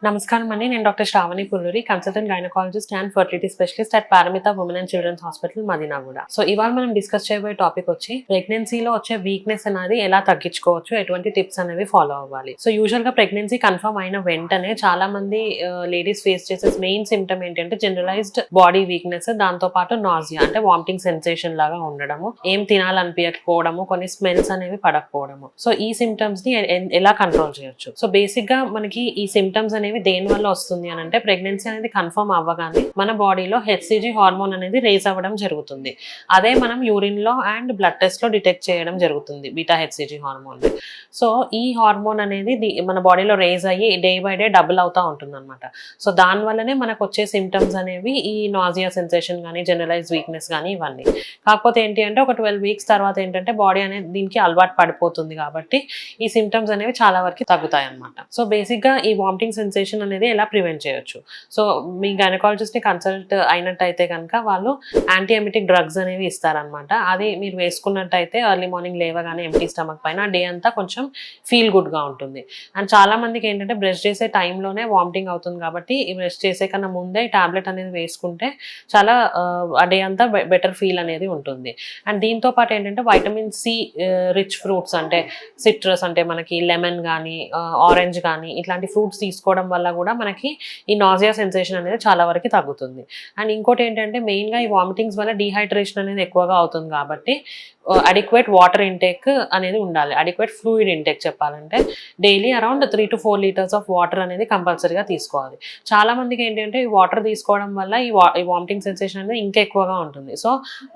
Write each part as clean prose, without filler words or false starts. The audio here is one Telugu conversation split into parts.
నమస్కారం అండి. నేను doctor Shravani Pulluri, consultant gynaecologist and fertility specialist at Paramita women and children's hospital Madinaguda. So ఇవాళ మనం డిస్కస్ చేయబోయే టాపిక్ వచ్చి ప్రెగ్నెన్సీలో వచ్చే వీక్నెస్ అనేది ఎలా తగ్గించుకోవచ్చు, ఎటువంటి టిప్స్ అనేవి ఫాలో అవ్వాలి. సో యూజువల్ గా ప్రెగ్నెన్సీ కన్ఫర్మ్ అయిన వెంటనే చాలా మంది లేడీస్ ఫేస్ చేసే మెయిన్ సిమ్టమ్ ఏంటంటే జనరలైజ్డ్ బాడీ వీక్నెస్, దాంతో పాటు నాజియా అంటే వామిటింగ్ సెన్సేషన్ లాగా ఉండడము, ఏం తినాలనిపించకపోవడము, కొన్ని స్మెల్స్ అనేవి పడకపోవడము. సో ఈ సిమ్టమ్స్ ని ఎలా కంట్రోల్ చేయొచ్చు? సో బేసిక్ గా మనకి ఈ సిమ్టమ్స్ అనేవి దేని వల్ల వస్తుంది అని అంటే, ప్రెగ్నెన్సీ అనేది కన్ఫర్మ్ అవ్వగానే మన బాడీలో హెచ్సిజి హార్మోన్ అనేది రేజ్ అవ్వడం జరుగుతుంది. అదే మనం యూరిన్ లో అండ్ బ్లడ్ టెస్ట్ లో డిటెక్ట్ చేయడం జరుగుతుంది, బీటా హెచ్సిజి హార్మోన్. సో ఈ హార్మోన్ అనేది మన బాడీలో రేజ్ అయ్యి డే బై డే డబుల్ అవుతా ఉంటుంది అనమాట. సో దాని వల్లనే మనకు వచ్చే సిమ్టమ్స్ అనేవి ఈ నాజియా సెన్సేషన్ కానీ, జనరలైజ్ వీక్నెస్ కానీ ఇవన్నీ. కాకపోతే ఏంటి అంటే ఒక 12 వీక్స్ తర్వాత ఏంటంటే బాడీ అనేది దీనికి అలవాటు పడిపోతుంది కాబట్టి ఈ సిమ్టమ్స్ అనేవి చాలా వరకు తగ్గుతాయి అనమాట. సో బేసిక్ గా ఈ వామిటింగ్ సెన్సేషన్ అనేది ఎలా ప్రివెంట్ చేయొచ్చు? సో మీ గైనకాలజిస్ట్ ని కన్సల్ట్ అయినట్టయితే కనుక వాళ్ళు యాంటీ ఎమిటిక్ డ్రగ్స్ అనేవి ఇస్తారనమాట. అది మీరు వేసుకున్నట్టయితే ఎర్లీ మార్నింగ్ లేవగానే ఎంటీ స్టమక్ పైన డే అంతా కొంచెం ఫీల్ గుడ్ గా ఉంటుంది. అండ్ చాలా మందికి ఏంటంటే బ్రష్ చేసే టైంలోనే వామిటింగ్ అవుతుంది కాబట్టి ఈ బ్రష్ చేసే కన్నా ముందే ఈ టాబ్లెట్ అనేది వేసుకుంటే చాలా ఆ డే అంతా బెటర్ ఫీల్ అనేది ఉంటుంది. అండ్ దీంతో పాటు ఏంటంటే వైటమిన్ సి రిచ్ ఫ్రూట్స్ అంటే సిట్రస్ అంటే మనకి లెమన్ కానీ, ఆరెంజ్ కానీ ఇట్లాంటి ఫ్రూట్స్ తీసుకోవడం వల్ల కూడా మనకి ఈ నాజియా సెన్సేషన్ అనేది చాలా వరకు తగ్గుతుంది. అండ్ ఇంకోటి ఏంటంటే మెయిన్గా ఈ వామిటింగ్స్ వల్ల డీహైడ్రేషన్ అనేది ఎక్కువగా అవుతుంది కాబట్టి అడిక్వేట్ వాటర్ ఇంటేక్ అనేది ఉండాలి. అడిక్వేట్ ఫ్లూయిడ్ ఇంటేక్ చెప్పాలంటే daily around 3 to 4 litres of water అనేది కంపల్సరీగా తీసుకోవాలి. చాలా మందికి ఏంటంటే ఈ వాటర్ తీసుకోవడం వల్ల ఈ వామిటింగ్ సెన్సేషన్ అనేది ఇంకా ఎక్కువగా ఉంటుంది. సో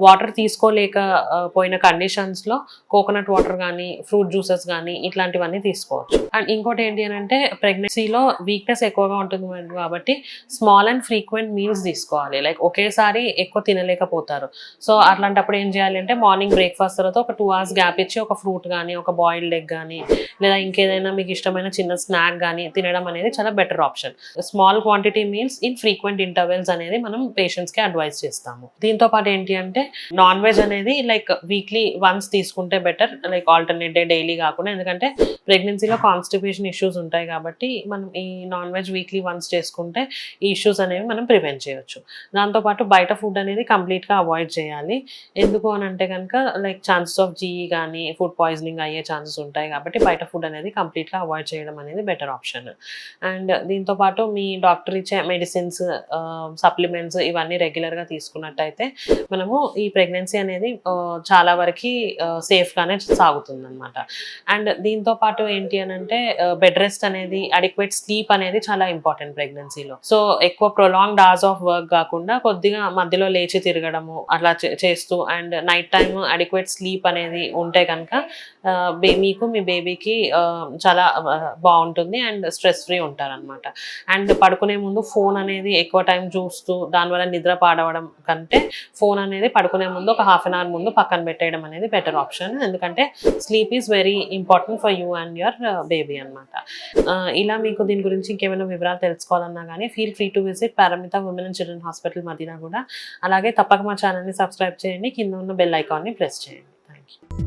వాటర్ తీసుకోలేకపోయిన కండిషన్స్లో కోకోనట్ వాటర్ కానీ, ఫ్రూట్ జ్యూసెస్ కానీ ఇట్లాంటివన్నీ తీసుకోవచ్చు. అండ్ ఇంకోటి ఏంటి అని అంటే ప్రెగ్నెన్సీలో వీక్నెస్ ఎక్కువగా ఉంటుంది కాబట్టి స్మాల్ అండ్ ఫ్రీక్వెంట్ మీల్స్ తీసుకోవాలి. లైక్ ఒకేసారి ఎక్కువ తినలేకపోతారు. సో అట్లాంటప్పుడు ఏం చేయాలి అంటే మార్నింగ్ బ్రేక్ఫాస్ట్ తర్వాత ఒక 2 hours గ్యాప్ ఇచ్చి ఒక ఫ్రూట్ కానీ, ఒక బాయిల్డ్ ఎగ్ కానీ, లేదా ఇంకేదైనా మీకు ఇష్టమైన చిన్న స్నాక్ కానీ తినడం అనేది చాలా better option. Small quantity meals in frequent intervals అనేది మనం పేషెంట్స్కి అడ్వైస్ చేస్తాము. దీంతో పాటు ఏంటి అంటే నాన్ వెజ్ అనేది లైక్ వీక్లీ వన్స్ తీసుకుంటే better, like alternate day daily కాకుండా. ఎందుకంటే ప్రెగ్నెన్సీలో కాన్స్టిపేషన్ ఇష్యూస్ ఉంటాయి కాబట్టి మనం ఈ నాన్ వెజ్ వీక్లీ వన్స్ చేసుకుంటే ఈ ఇష్యూస్ అనేవి మనం ప్రివెంట్ చేయొచ్చు. దాంతోపాటు బయట ఫుడ్ అనేది కంప్లీట్గా అవాయిడ్ చేయాలి. ఎందుకు అని అంటే కనుక లైక్ ఛాన్సెస్ ఆఫ్ జీఈ కానీ, ఫుడ్ పాయిజనింగ్ అయ్యే ఛాన్సెస్ ఉంటాయి కాబట్టి బయట ఫుడ్ అనేది కంప్లీట్గా అవాయిడ్ చేయడం అనేది బెటర్ ఆప్షన్. అండ్ దీంతోపాటు మీ డాక్టర్ ఇచ్చే మెడిసిన్స్, సప్లిమెంట్స్ ఇవన్నీ రెగ్యులర్గా తీసుకున్నట్టయితే మనము ఈ ప్రెగ్నెన్సీ అనేది చాలా వరకు సేఫ్గానే సాగుతుంది అనమాట. అండ్ దీంతోపాటు ఏంటి అని అంటే బెడ్ రెస్ట్ అనేది, అడిక్వేట్ స్లీప్ అనేది చాలా ఇంపార్టెంట్ ప్రెగ్నెన్సీలో. సో ఎక్కువ ప్రొలాంగ్డ్ అవర్స్ ఆఫ్ వర్క్ కాకుండా కొద్దిగా మధ్యలో లేచి తిరగడము అట్లా చేస్తూ and night time adequate sleep అనేది ఉంటే కనుక మీకు మీ బేబీకి చాలా బాగుంటుంది అండ్ స్ట్రెస్ ఫ్రీ ఉంటారనమాట. అండ్ పడుకునే ముందు ఫోన్ అనేది ఎక్కువ టైం చూస్తూ దానివల్ల నిద్ర పాడవడం కంటే ఫోన్ అనేది పడుకునే ముందు ఒక 1/2 hour ముందు పక్కన పెట్టేయడం అనేది బెటర్ ఆప్షన్. ఎందుకంటే sleep is very important for you and your baby అనమాట. ఇలా మీకు దీని గురించి ఇంకేమైనా వివరాలు తెలుసుకోవాలన్నా కానీ feel free to visit Paramita women and children hospital Madinaguda. అలాగే తప్పక మా ఛానల్ని సబ్స్క్రైబ్ చేయండి, కింద ఉన్న బెల్ ఐకాన్ని ప్రెస్ చేయండి. Thank you.